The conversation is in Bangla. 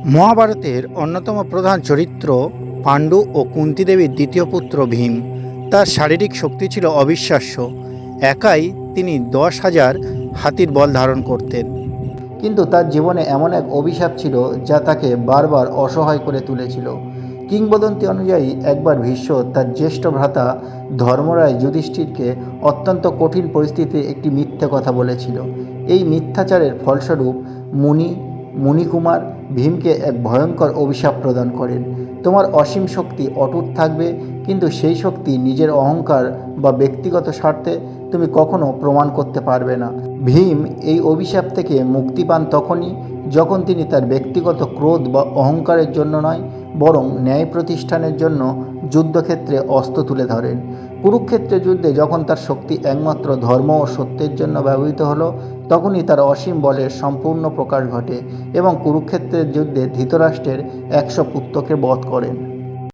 মহাভারতের অন্যতম প্রধান চরিত্র পাণ্ডু ও কুন্তী দেবীর দ্বিতীয় পুত্র ভীম। তার শারীরিক শক্তি ছিল অবিশ্বাস্য। একাই তিনি 10,000 হাতির বল ধারণ করতেন। কিন্তু তার জীবনে এমন এক অভিশাপ ছিল যা তাকে বারবার অসহায় করে তুলেছিল। কিংবদন্তি অনুযায়ী একবার ভীষ্ম তার জ্যেষ্ঠ ভ্রাতা ধর্মরায় যুধিষ্ঠিরকে অত্যন্ত কঠিন পরিস্থিতিতে একটি মিথ্যে কথা বলেছিল। এই মিথ্যাচারের ফলস্বরূপ মুনিকুমার ভীমকে এক ভয়ঙ্কর অভিশাপ প্রদান করেন। তোমার অসীম শক্তি অটুট থাকবে, কিন্তু সেই শক্তি নিজের অহংকার বা ব্যক্তিগত স্বার্থে তুমি কখনো প্রমাণ করতে পারবে না। ভীম এই অভিশাপ থেকে মুক্তি পান তখনই যখন তিনি তার ব্যক্তিগত ক্রোধ বা অহংকারের জন্য নয়, বরং ন্যায় প্রতিষ্ঠানের জন্য যুদ্ধক্ষেত্রে অস্ত্র তুলে ধরেন। কুরুক্ষেত্রের যুদ্ধে যখন তার শক্তি একমাত্র ধর্ম ও সত্যের জন্য ব্যবহৃত হলো, তখনই তার অসীম বলের সম্পূর্ণ প্রকাশ ঘটে এবং কুরুক্ষেত্রের যুদ্ধে ধৃতরাষ্ট্রের 100 পুত্রকে বধ করেন।